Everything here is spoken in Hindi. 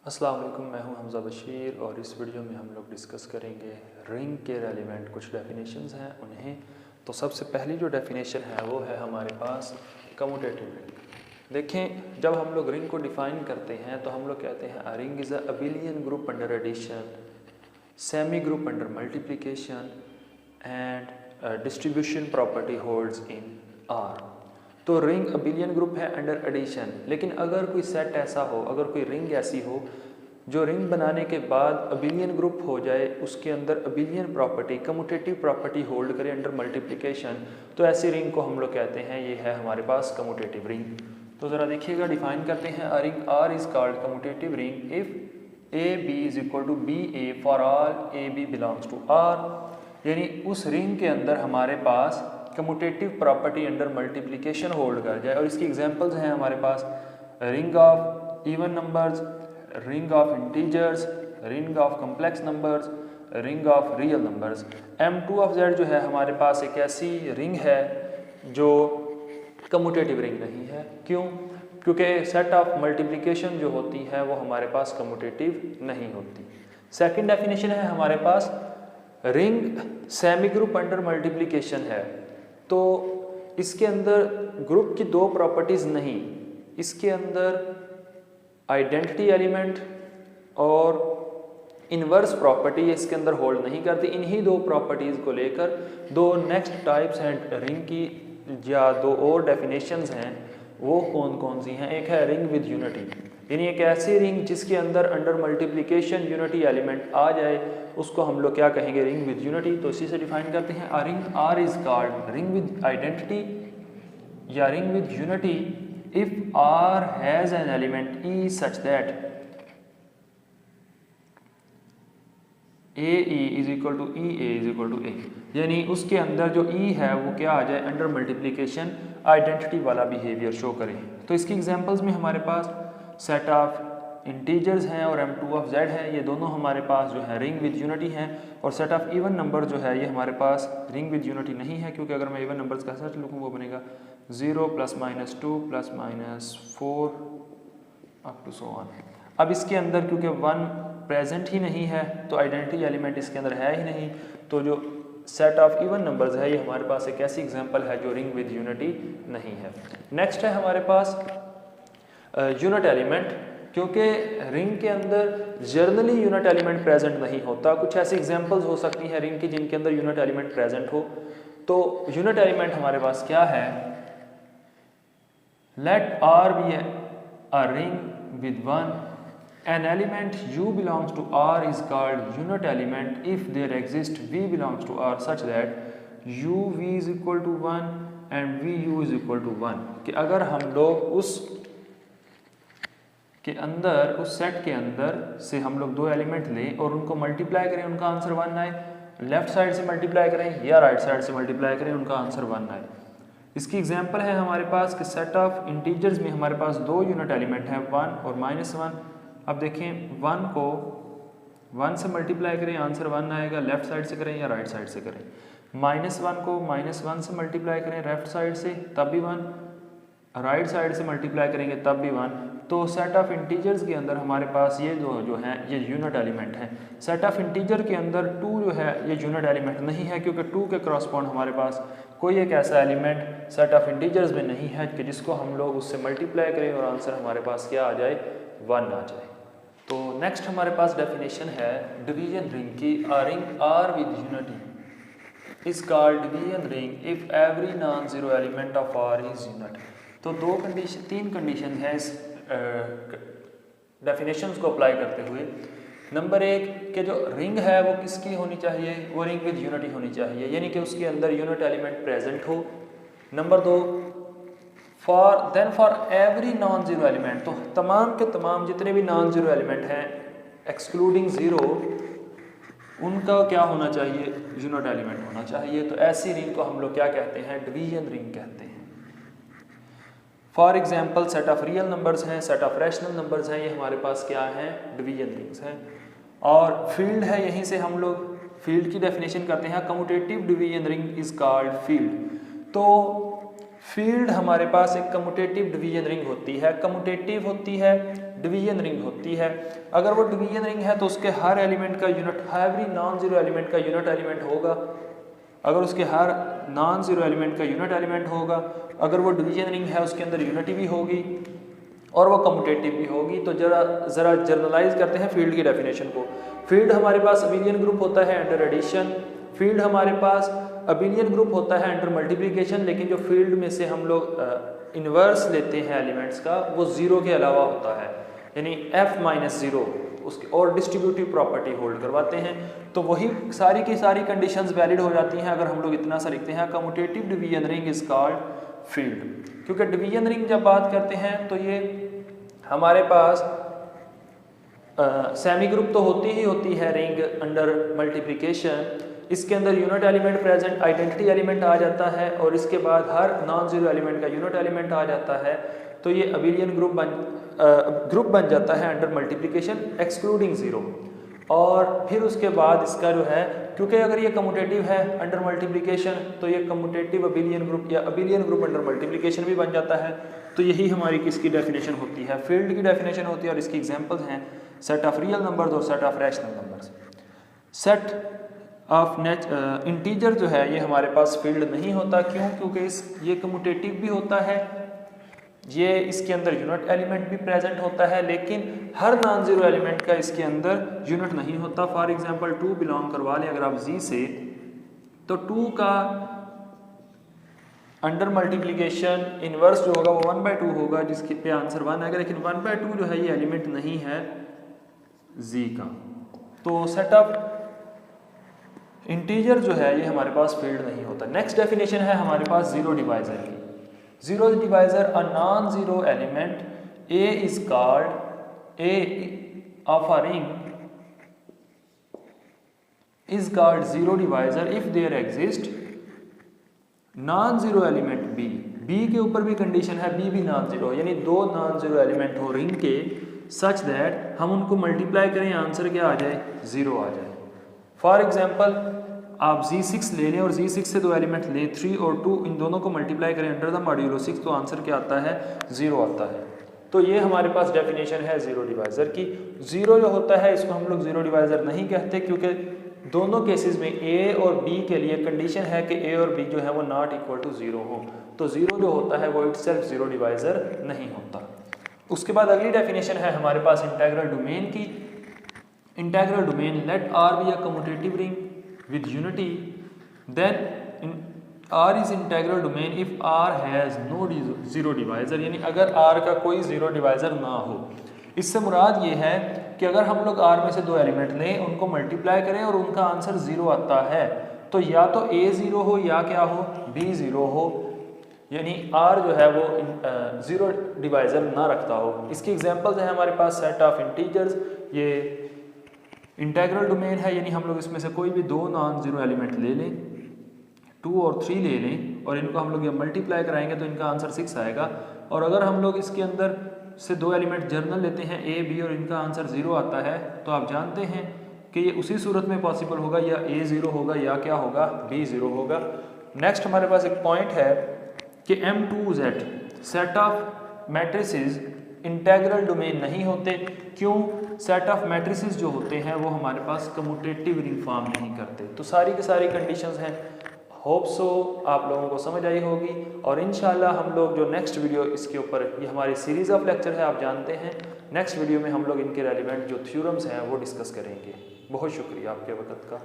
अस्सलाम वालेकुम, मैं हूं हमज़ा बशीर और इस वीडियो में हम लोग डिस्कस करेंगे रिंग के रेलिवेंट कुछ डेफिनेशंस हैं उन्हें। तो सबसे पहली जो डेफिनेशन है वो है हमारे पास कम्यूटेटिव रिंग। देखें, जब हम लोग रिंग को डिफ़ाइन करते हैं तो हम लोग कहते हैं a ring is a abelian group under addition, semi group under multiplication and distribution property holds in R. तो रिंग अबिलियन ग्रुप है अंडर एडिशन, लेकिन अगर कोई सेट ऐसा हो, अगर कोई रिंग ऐसी हो जो रिंग बनाने के बाद अबिलियन ग्रुप हो जाए, उसके अंदर abelian property commutative property hold करे अंडर मल्टीप्लिकेशन, तो ऐसी रिंग को हम लोग कहते हैं ये है हमारे पास कम्यूटेटिव रिंग। तो ज़रा देखिएगा, डिफाइन करते हैं a ring R is called commutative ring if a b is equal to b a for all a b belongs to R. यानी उस रिंग के अंदर हमारे पास commutative property under multiplication hold कर जाए। और इसकी एग्जांपल्स हैं हमारे पास ring of even numbers, ring of integers, ring of complex numbers, ring of real numbers. M2 ऑफ Z जो है हमारे पास एक ऐसी रिंग है जो कम्यूटेटिव रिंग नहीं है। क्यों? क्योंकि सेट ऑफ मल्टीप्लिकेशन जो होती है वो हमारे पास कम्यूटेटिव नहीं होती। सेकंड डेफिनेशन है हमारे पास ring semi group under multiplication है। तो इसके अंदर ग्रुप की दो प्रॉपर्टीज़ नहीं, इसके अंदर आइडेंटिटी एलिमेंट और इनवर्स प्रॉपर्टी इसके अंदर होल्ड नहीं करती। इन्हीं दो प्रॉपर्टीज़ को लेकर दो नेक्स्ट टाइप्स हैं रिंग की, या दो और डेफिनेशंस हैं। वो कौन कौन सी हैं? एक है रिंग विद यूनिटी, यानी एक ऐसी रिंग जिसके अंदर अंडर मल्टीप्लिकेशन यूनिटी एलिमेंट आ जाए, उसको हम लोग क्या कहेंगे? Ring with unity. तो इसी से डिफाइन करते हैं a ring R is called ring with identity या ring with unity if R has an element e such that a e is equal to e a is equal to a, यानी उसके अंदर जो ई है वो क्या आ जाए? अंडर मल्टीप्लिकेशन आइडेंटिटी वाला बिहेवियर शो करें। तो इसकी एग्जांपल्स में हमारे पास सेट ऑफ इंटीजर्स हैं और M2 ऑफ Z है, ये दोनों हमारे पास जो है रिंग विद यूनिटी हैं। और सेट ऑफ इवन नंबर जो है ये हमारे पास रिंग विद यूनिटी नहीं है, क्योंकि अगर मैं इवन नंबर्स का सेट लिखूँ वो बनेगा 0 + -2 + -4 अप टू सो ऑन। अब इसके अंदर क्योंकि 1 प्रेजेंट ही नहीं है तो आइडेंटिटी एलिमेंट इसके अंदर है ही नहीं, तो जो सेट ऑफ इवन नंबर्स है ये हमारे पास एक ऐसी एग्जांपल है जो रिंग विद यूनिटी नहीं है। नेक्स्ट है हमारे पास यूनिट एलिमेंट, क्योंकि रिंग के अंदर जर्नली यूनिट एलिमेंट प्रेजेंट नहीं होता। कुछ ऐसी एग्जांपल्स हो सकती हैं रिंग की जिनके अंदर यूनिट एलिमेंट प्रेजेंट हो। तो यूनिट एलिमेंट हमारे पास क्या है? Let R be a ring with one, an element U belongs to R is called unit element if there exists V belongs to R such that UV is equal to 1 and VU is equal to 1। कि अगर हम लोग उस के अंदर, उस सेट के अंदर से हम लोग दो एलिमेंट लें और उनको मल्टीप्लाई करें, उनका आंसर 1 आए, लेफ्ट साइड से मल्टीप्लाई करें या राइट साइड से मल्टीप्लाई करें, उनका आंसर 1 आए। इसकी एग्जांपल है हमारे पास कि सेट ऑफ इंटीजर्स में हमारे पास दो यूनिट एलिमेंट हैं 1 और -1। अब देखें, 1 को 1 से मल्टीप्लाई करें, आंसर 1 आएगा, लेफ्ट साइड से करें या राइट साइड से करें। -1 को -1 से मल्टीप्लाई करें लेफ्ट साइड से तब भी 1, राइट साइड से मल्टीप्लाई करेंगे तब भी 1। तो सेट ऑफ इंटीजर्स के अंदर हमारे पास ये जो हैं ये यूनिट एलिमेंट हैं। सेट ऑफ इंटीजर के अंदर 2 जो है ये यूनिट एलिमेंट नहीं है, क्योंकि 2 के क्रॉसपॉन्ड हमारे पास कोई एक ऐसा एलिमेंट सेट ऑफ इंटीजर्स में नहीं है कि जिसको हम लोग उससे मल्टीप्लाई करें और आंसर हमारे पास क्या आ जाए? 1 आ जाए। तो नेक्स्ट हमारे पास डेफिनेशन है डिवीजन रिंग की। A ring R with unity is called division ring if every non zero element of R is unit. तो तीन कंडीशन है इस डेफिनेशंस को अप्लाई करते हुए। नंबर 1 कि जो रिंग है वो किसकी होनी चाहिए? वो रिंग विद यूनिटी होनी चाहिए, यानी कि उसके अंदर यूनिट एलिमेंट प्रेजेंट हो। Number 2 for every non zero element, तो तमाम के तमाम जितने भी नॉन जीरो एलिमेंट हैं एक्सक्लूडिंग ज़ीरो, उनका क्या होना चाहिए? यूनिट एलिमेंट होना चाहिए। तो ऐसी रिंग को हम लोग क्या कहते हैं? डिवीजन रिंग कहते हैं। For example set of real numbers हैं, सेट ऑफ रैशनल नंबर्स हैं, ये हमारे पास क्या हैं? डिवीजन रिंग्स हैं। और फील्ड है, यहीं से हम लोग फील्ड की डेफिनेशन करते हैं। Commutative division ring is called field. तो फील्ड हमारे पास एक कम्यूटेटिव डिवीजन रिंग होती है। कम्यूटेटिव होती है डिवीजन रिंग होती है। अगर वो डिवीजन रिंग है तो उसके हर एलिमेंट का unit, every non zero element का यूनिट एलिमेंट होगा। अगर उसके हर नॉन जीरो एलिमेंट का यूनिट एलिमेंट होगा, अगर वो डिवीजन रिंग है उसके अंदर यूनिटी भी होगी और वो कम्यूटेटिव भी होगी। तो ज़रा जर्नलाइज करते हैं फील्ड की डेफिनेशन को। फील्ड हमारे पास अबिलियन ग्रुप होता है अंडर एडिशन, फील्ड हमारे पास अबिलियन ग्रुप होता है अंडर मल्टीप्लिकेशन, लेकिन जो फील्ड में से हम लोग इन्वर्स लेते हैं एलिमेंट्स का वो ज़ीरो के अलावा होता है, यानी f-0 उसकी और डिस्ट्रीब्यूटिव प्रॉपर्टी होल्ड करवाते हैं। तो वही सारी की सारी कंडीशंस वैलिड हो जाती हैं अगर हम लोग इतना सा लिखते हैं, commutative division ring is called field. क्योंकि डिवीजन रिंग जब बात करते हैं तो ये हमारे पास सेमी ग्रुप तो होती ही होती है रिंग अंडर मल्टीप्लिकेशन, इसके अंदर unit element present, identity element आ जाता है और इसके बाद हर नॉन जीरो एलिमेंट का यूनिट एलिमेंट आ जाता है। तो ये अबिलियन ग्रुप बन जाता है अंडर मल्टीप्लिकेशन एक्सक्लूडिंग ज़ीरो। और फिर उसके बाद इसका जो है, क्योंकि अगर ये कम्यूटेटिव है अंडर मल्टीप्लिकेशन तो ये कम्यूटेटिव अबिलियन ग्रुप या अबिलियन ग्रुप अंडर मल्टीप्लिकेशन भी बन जाता है। तो यही हमारी किसकी डेफिनेशन होती है, फील्ड की डेफिनेशन होती है। और इसकी एग्जांपल्स हैं सेट ऑफ रियल नंबर्स और set of rational numbers. Set of integer जो है ये हमारे पास फील्ड नहीं होता, क्यों? क्योंकि ये कम्यूटेटिव भी होता है, ये इसके अंदर यूनिट एलिमेंट भी प्रेजेंट होता है, लेकिन हर नॉन जीरो एलिमेंट का इसके अंदर यूनिट नहीं होता। फॉर एग्जांपल 2 बिलोंग करवा लें अगर आप जी से, तो 2 का अंडर मल्टीप्लिकेशन इनवर्स जो होगा वो 1/2 होगा, जिसके पे आंसर 1 आएगा। लेकिन 1/2 जो है ये एलिमेंट नहीं है जी का। तो सेट ऑफ इंटीजर जो है ये हमारे पास फील्ड नहीं होता। नेक्स्ट डेफिनेशन है हमारे पास जीरो डिवाइजर की। Zero divisor a non zero element A is called A of a ring is called zero divisor if there exist non zero element B. B के ऊपर भी कंडीशन है, बी भी नॉन जीरो, यानी 2 नॉन जीरो एलिमेंट हो रिंग के, सच दैट हम उनको मल्टीप्लाई करें आंसर क्या आ जाए, 0 आ जाए। फॉर एग्जाम्पल आप Z6 ले लें और Z6 से 2 एलिमेंट लें, 3 और 2, इन दोनों को मल्टीप्लाई करें अंडर द मॉड्यूलो 6, तो आंसर क्या आता है, 0 आता है। तो ये हमारे पास डेफिनेशन है जीरो डिवाइजर की। जीरो जो होता है इसको हम लोग जीरो डिवाइजर नहीं कहते, क्योंकि दोनों केसेस में ए और बी के लिए कंडीशन है कि ए और बी जो है वो नॉट इक्वल टू 0 हो। तो जीरो जो होता है वो इटसेल्फ जीरो डिवाइजर नहीं होता। उसके बाद अगली डेफिनेशन है हमारे पास इंटीग्रल डोमेन की। Integral domain let R be a commutative ring with unity, then R is integral domain if R has no zero divisor, यानी अगर R का कोई जीरो डिवाइजर ना हो। इससे मुराद ये है कि अगर हम लोग R में से 2 एलिमेंट लें, उनको मल्टीप्लाई करें और उनका आंसर 0 आता है, तो या तो A 0 हो या क्या हो, B 0 हो, यानी R जो है वो जीरो डिवाइजर ना रखता हो। इसकी एग्जांपल्स हैं हमारे पास सेट ऑफ इंटीजर्स, ये इंटीग्रल डोमेन है, यानी हम लोग इसमें से कोई भी 2 नॉन जीरो एलिमेंट ले लें, 2 और 3 ले लें और इनको हम लोग ये मल्टीप्लाई कराएंगे तो इनका आंसर 6 आएगा। और अगर हम लोग इसके अंदर से 2 एलिमेंट जर्नल लेते हैं A B और इनका आंसर 0 आता है, तो आप जानते हैं कि ये उसी सूरत में पॉसिबल होगा, या A 0 होगा या क्या होगा, B 0 होगा। नेक्स्ट हमारे पास एक पॉइंट है कि M2Z set of matrices integral domain नहीं होते। क्यों? सेट ऑफ मैट्रिसेस जो होते हैं वो हमारे पास कम्यूटेटिव रिंग फॉर्म नहीं करते। तो सारी की सारी कंडीशंस हैं। होप सो आप लोगों को समझ आई होगी, और इंशाल्लाह हम लोग जो नेक्स्ट वीडियो इसके ऊपर, ये हमारी सीरीज़ ऑफ लेक्चर है आप जानते हैं, नेक्स्ट वीडियो में हम लोग इनके रेलिवेंट जो थ्योरम्स हैं वो डिस्कस करेंगे। बहुत शुक्रिया आपके वक्त का।